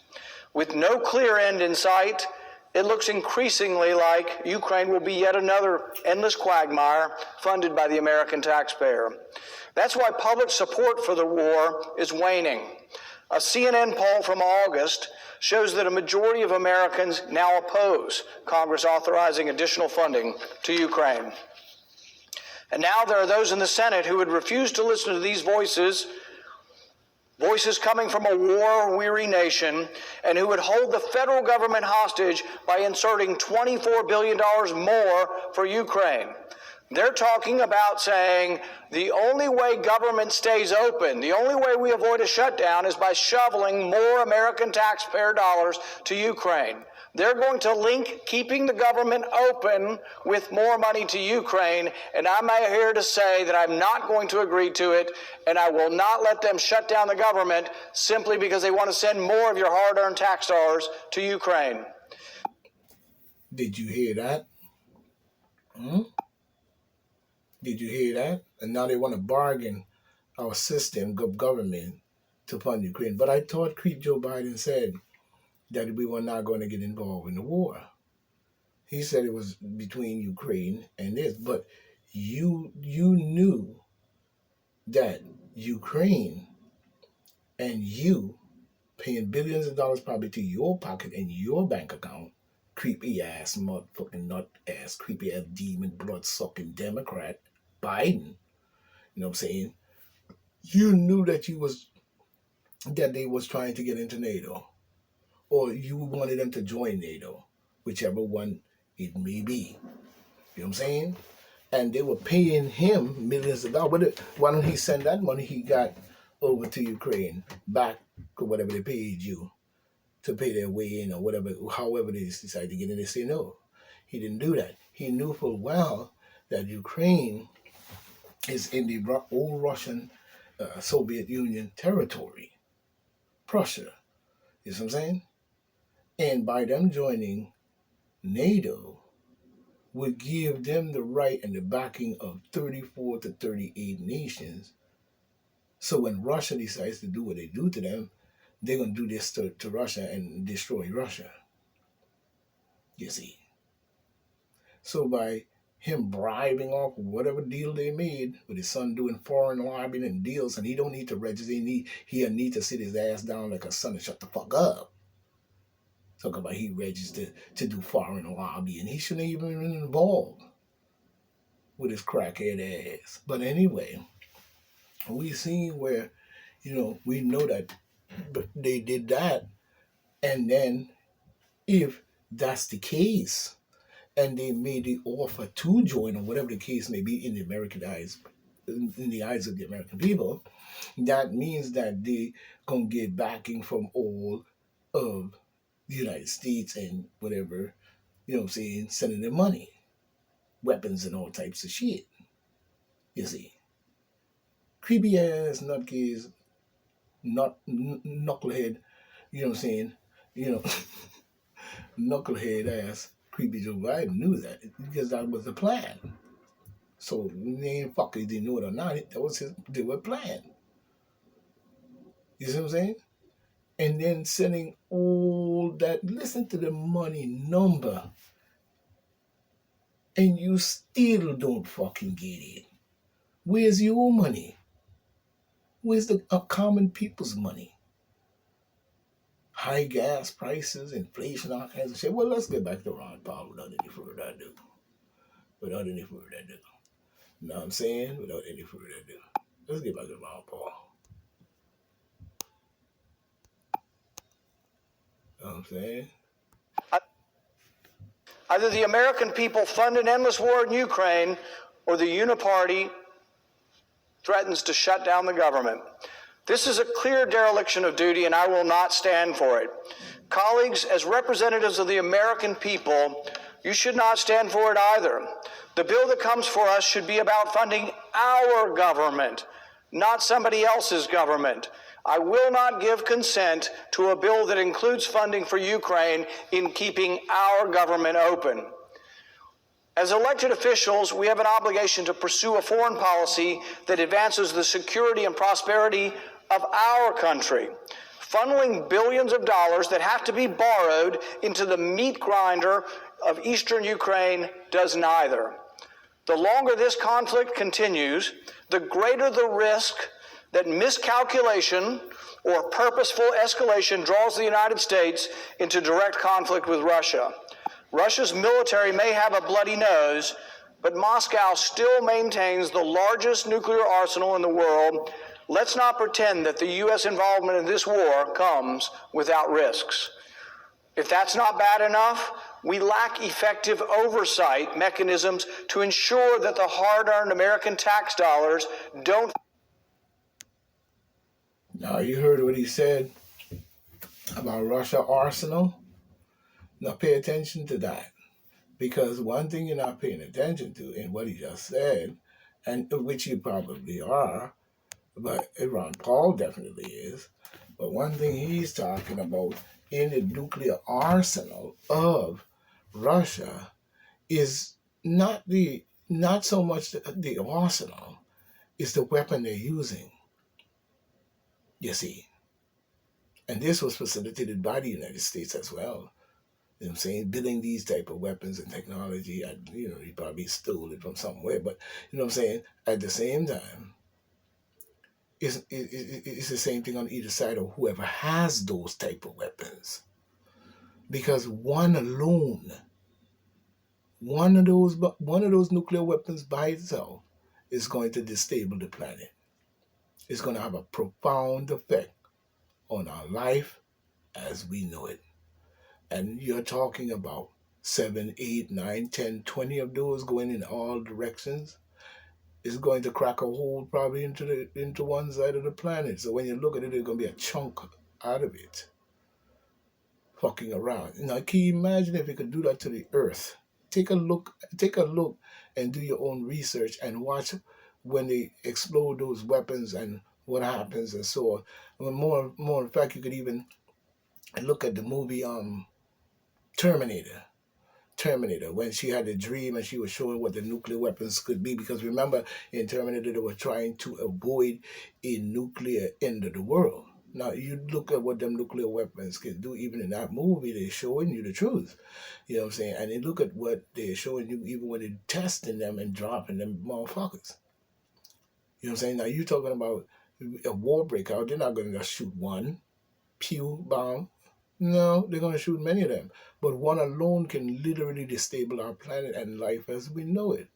With no clear end in sight, it looks increasingly like Ukraine will be yet another endless quagmire funded by the American taxpayer. That's why public support for the war is waning. A CNN poll from August shows that a majority of Americans now oppose Congress authorizing additional funding to Ukraine. And now there are those in the Senate who would refuse to listen to these voices coming from a war-weary nation, and who would hold the federal government hostage by inserting $24 billion more for Ukraine. They're talking about saying the only way government stays open, the only way we avoid a shutdown, is by shoveling more American taxpayer dollars to Ukraine. They're going to link keeping the government open with more money to Ukraine, and I'm here to say that I'm not going to agree to it, and I will not let them shut down the government simply because they want to send more of your hard-earned tax dollars to Ukraine. Did you hear that? Did you hear that? And now they want to bargain our system of government to fund Ukraine. But I thought Creep Joe Biden said that we were not going to get involved in the war. He said it was between Ukraine and this, but you knew that Ukraine and you paying billions of dollars probably to your pocket and your bank account creepy ass, motherfucking nut ass, creepy ass demon, blood sucking Democrat, Biden. You know what I'm saying? You knew that they was trying to get into NATO, or you wanted them to join NATO, whichever one it may be. You know what I'm saying? And they were paying him millions of dollars. Why don't he send that money he got over to Ukraine back, or whatever they paid you to pay their way in, or whatever, however they decided to get in? They say no. He didn't do that. He knew full well that Ukraine is in the old Russian Soviet Union territory, Prussia. You see what I'm saying? And by them joining NATO, would give them the right and the backing of 34 to 38 nations. So when Russia decides to do what they do to them, they're going to do this to Russia and destroy Russia. You see. So by him bribing off whatever deal they made, with his son doing foreign lobbying and deals, and he don't need to register, he'll need to sit his ass down like a son and shut the fuck up. Talk about he registered to do foreign lobbying. He shouldn't even been involved with his crackhead ass. But anyway, we seen where, we know that they did that. And then if that's the case, and they made the offer to join, or whatever the case may be in the American eyes, in the eyes of the American people, that means that they gonna get backing from all of the United States and whatever, sending them money, weapons and all types of shit. You see. Creepy ass nutcase, knucklehead, knucklehead ass creepy Joe Biden knew that, because that was the plan. So they ain't fucking didn't know it or not, that was they were plan. You see what I'm saying? And then sending all that, listen to the money number, and you still don't fucking get it. Where's your money? Where's the common people's money? High gas prices, inflation, all kinds of shit. Well, let's get back to Ron Paul without any further ado. Without any further ado. You know what I'm saying? Without any further ado. Let's get back to Ron Paul. You know what I'm saying? Either the American people fund an endless war in Ukraine, or the uniparty threatens to shut down the government. This is a clear dereliction of duty, and I will not stand for it. Colleagues, as representatives of the American people, you should not stand for it either. The bill that comes for us should be about funding our government, not somebody else's government. I will not give consent to a bill that includes funding for Ukraine in keeping our government open. As elected officials, we have an obligation to pursue a foreign policy that advances the security and prosperity of our country. Funneling billions of dollars that have to be borrowed into the meat grinder of eastern Ukraine does neither. The longer this conflict continues, the greater the risk that miscalculation or purposeful escalation draws the United States into direct conflict with Russia. Russia's military may have a bloody nose, but Moscow still maintains the largest nuclear arsenal in the world. Let's not pretend that the U.S. involvement in this war comes without risks. If that's not bad enough, we lack effective oversight mechanisms to ensure that the hard-earned American tax dollars don't... Now, you heard what he said about Russia arsenal? Now, pay attention to that. Because one thing you're not paying attention to in what he just said, and which you probably are, but Ron Paul definitely is, but one thing he's talking about in the nuclear arsenal of Russia is not so much the arsenal, it's the weapon they're using. You see. And this was facilitated by the United States as well. You know what I'm saying? Building these type of weapons and technology, he probably stole it from somewhere, but you know what I'm saying? At the same time, it's the same thing on either side of whoever has those type of weapons. because one alone, one of those nuclear weapons by itself is going to destabilize the planet. It's going to have a profound effect on our life as we know it. And you're talking about 7, 8, 9, 10, 20 of those going in all directions. It's going to crack a hole probably into one side of the planet. So when you look at it, there's going to be a chunk out of it fucking around. Now, can you imagine if you could do that to the Earth? Take a look and do your own research and watch when they explode those weapons and what happens and so on. More in fact, you could even look at the movie Terminator, when she had a dream and she was showing what the nuclear weapons could be. Because remember, in Terminator, they were trying to avoid a nuclear end of the world. Now, you look at what them nuclear weapons can do. Even in that movie, they're showing you the truth. You know what I'm saying? And then look at what they're showing you even when they're testing them and dropping them motherfuckers. You know what I'm saying? Now, you're talking about a war breakout. They're not going to just shoot one pew bomb. No, they're going to shoot many of them. But one alone can literally destabilize our planet and life as we know it.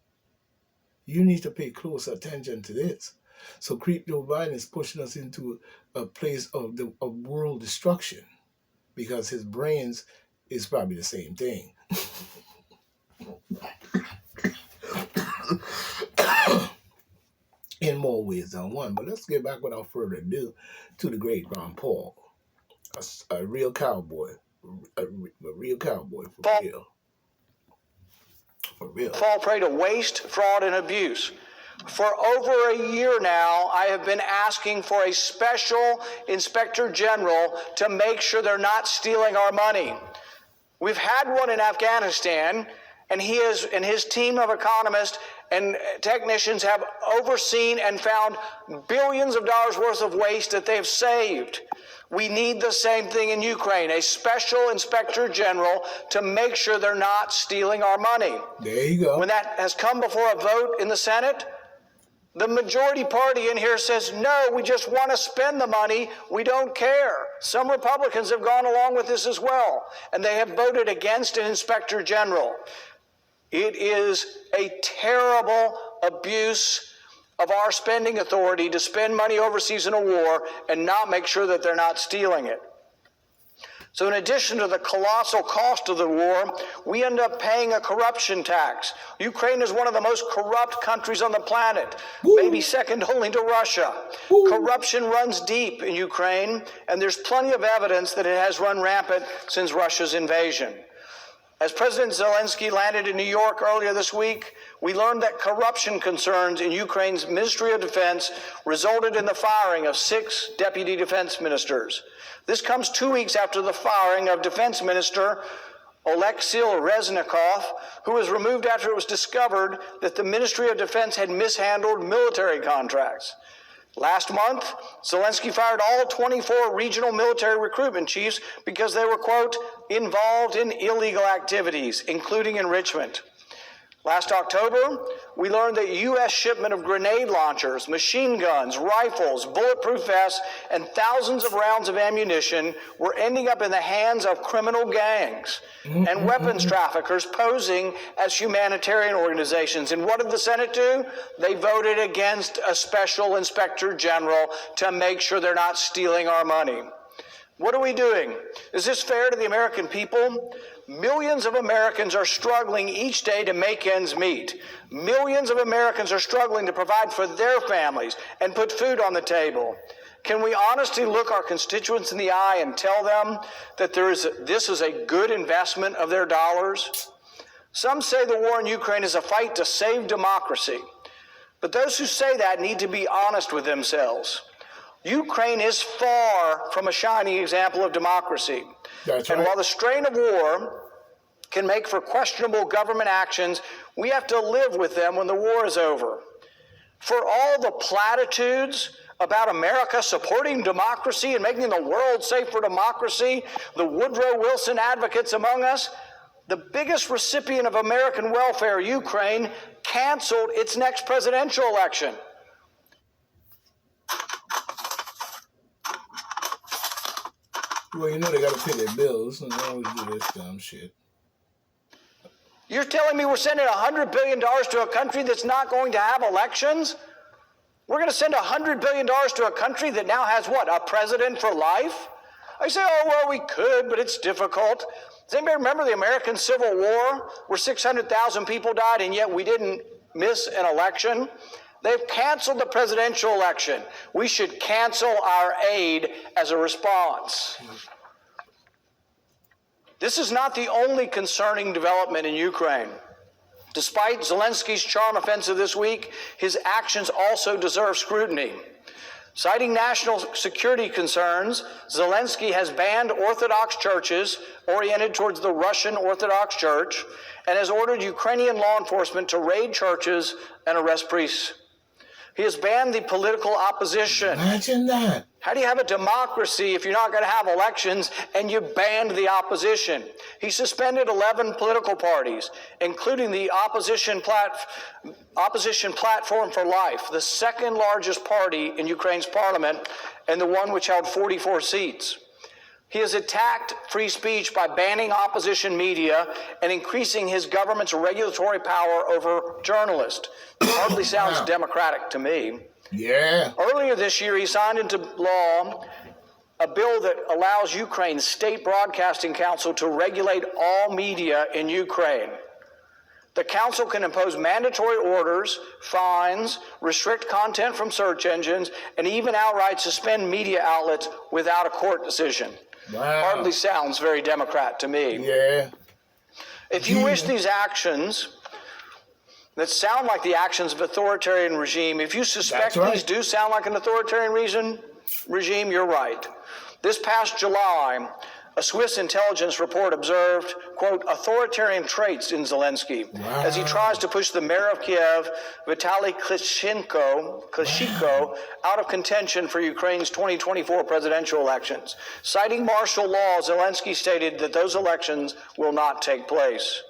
You need to pay close attention to this. So Creep Joe Biden is pushing us into a place of world destruction because his brains is probably the same thing. In more ways than one. But let's get back without further ado to the great Ron Paul. A real cowboy. A real cowboy for real. For real. Fall prey to waste, fraud, and abuse. For over a year now, I have been asking for a special inspector general to make sure they're not stealing our money. We've had one in Afghanistan, and he and his team of economists and technicians have overseen and found billions of dollars worth of waste that they've saved. We need the same thing in Ukraine, a special inspector general to make sure they're not stealing our money. There you go. When that has come before a vote in the Senate, the majority party in here says, no, we just want to spend the money. We don't care. Some Republicans have gone along with this as well, and they have voted against an inspector general. It is a terrible abuse of our spending authority to spend money overseas in a war and not make sure that they're not stealing it. So in addition to the colossal cost of the war, we end up paying a corruption tax. Ukraine is one of the most corrupt countries on the planet, maybe second only to Russia. Corruption runs deep in Ukraine, and there's plenty of evidence that it has run rampant since Russia's invasion. As President Zelensky landed in New York earlier this week, we learned that corruption concerns in Ukraine's Ministry of Defense resulted in the firing of 6 deputy defense ministers. This comes 2 weeks after the firing of Defense Minister Oleksiy Reznikov, who was removed after it was discovered that the Ministry of Defense had mishandled military contracts. Last month, Zelensky fired all 24 regional military recruitment chiefs because they were, quote, involved in illegal activities, including enrichment. Last October, we learned that U.S. shipment of grenade launchers, machine guns, rifles, bulletproof vests, and thousands of rounds of ammunition were ending up in the hands of criminal gangs and weapons traffickers posing as humanitarian organizations. And what did the Senate do? They voted against a special inspector general to make sure they're not stealing our money. What are we doing? Is this fair to the American people? Millions of Americans are struggling each day to make ends meet. Millions of Americans are struggling to provide for their families and put food on the table. Can we honestly look our constituents in the eye and tell them that this is a good investment of their dollars? Some say the war in Ukraine is a fight to save democracy, but those who say that need to be honest with themselves. Ukraine is far from a shining example of democracy. That's and right. While the strain of war can make for questionable government actions, we have to live with them when the war is over. For all the platitudes about America supporting democracy and making the world safe for democracy, the Woodrow Wilson advocates among us, the biggest recipient of American welfare, Ukraine, canceled its next presidential election. Well, you know they got to pay their bills, and they always do this dumb shit. You're telling me we're sending $100 billion to a country that's not going to have elections? We're going to send $100 billion to a country that now has what, a president for life? I say, oh, well, we could, but it's difficult. Does anybody remember the American Civil War where 600,000 people died and yet we didn't miss an election? They've canceled the presidential election. We should cancel our aid as a response. This is not the only concerning development in Ukraine. Despite Zelensky's charm offensive this week, his actions also deserve scrutiny. Citing national security concerns, Zelensky has banned Orthodox churches oriented towards the Russian Orthodox Church and has ordered Ukrainian law enforcement to raid churches and arrest priests. He has banned the political opposition. Imagine that. How do you have a democracy if you're not going to have elections and you banned the opposition? He suspended 11 political parties, including the Opposition Platform for Life, the second largest party in Ukraine's parliament and the one which held 44 seats. He has attacked free speech by banning opposition media and increasing his government's regulatory power over journalists. It hardly sounds democratic to me. Yeah. Earlier this year, he signed into law a bill that allows Ukraine's State Broadcasting Council to regulate all media in Ukraine. The council can impose mandatory orders, fines, restrict content from search engines, and even outright suspend media outlets without a court decision. Wow. Hardly sounds very Democrat to me. Yeah. If you wish these actions that sound like the actions of authoritarian regime, if you suspect these do sound like an authoritarian regime, you're right. This past July, a Swiss intelligence report observed, quote, authoritarian traits in Zelensky as he tries to push the mayor of Kiev, Vitaly Klitschko, out of contention for Ukraine's 2024 presidential elections. Citing martial law, Zelensky stated that those elections will not take place.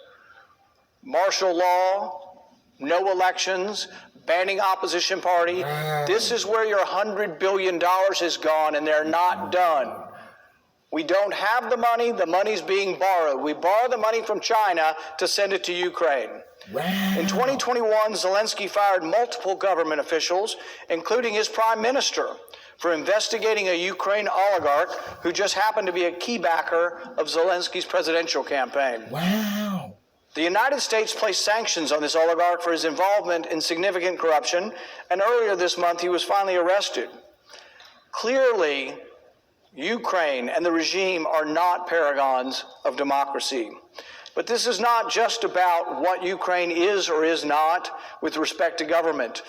Martial law, no elections, banning opposition party. This is where your $100 billion has gone, and they're not done. We don't have the money's being borrowed. We borrow the money from China to send it to Ukraine. Wow. In 2021, Zelensky fired multiple government officials, including his prime minister, for investigating a Ukraine oligarch who just happened to be a key backer of Zelensky's presidential campaign. Wow. The United States placed sanctions on this oligarch for his involvement in significant corruption, and earlier this month he was finally arrested. Clearly, Ukraine and the regime are not paragons of democracy. But this is not just about what Ukraine is or is not with respect to government.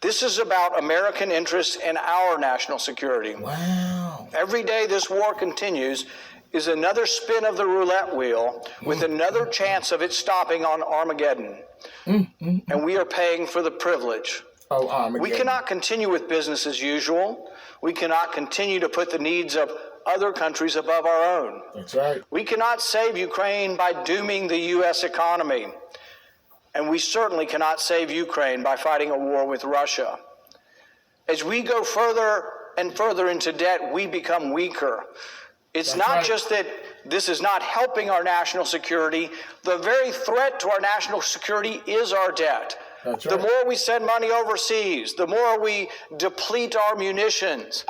This is about American interests and our national security. Wow. Every day this war continues is another spin of the roulette wheel with another chance of it stopping on Armageddon. And we are paying for the privilege. Oh, Armageddon. We cannot continue with business as usual. We cannot continue to put the needs of other countries above our own. That's right. We cannot save Ukraine by dooming the U.S. economy. And we certainly cannot save Ukraine by fighting a war with Russia. As we go further and further into debt, we become weaker. It's not just that this is not helping our national security. The very threat to our national security is our debt. That's The right. more we send money overseas, the more we deplete our munitions,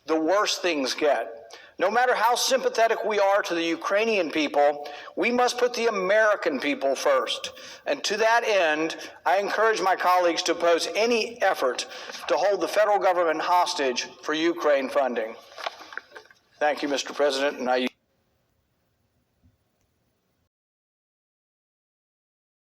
the worse things get. No matter how sympathetic we are to the Ukrainian people, we must put the American people first. And to that end, I encourage my colleagues to oppose any effort to hold the federal government hostage for Ukraine funding. Thank you, Mr. President, and I yield.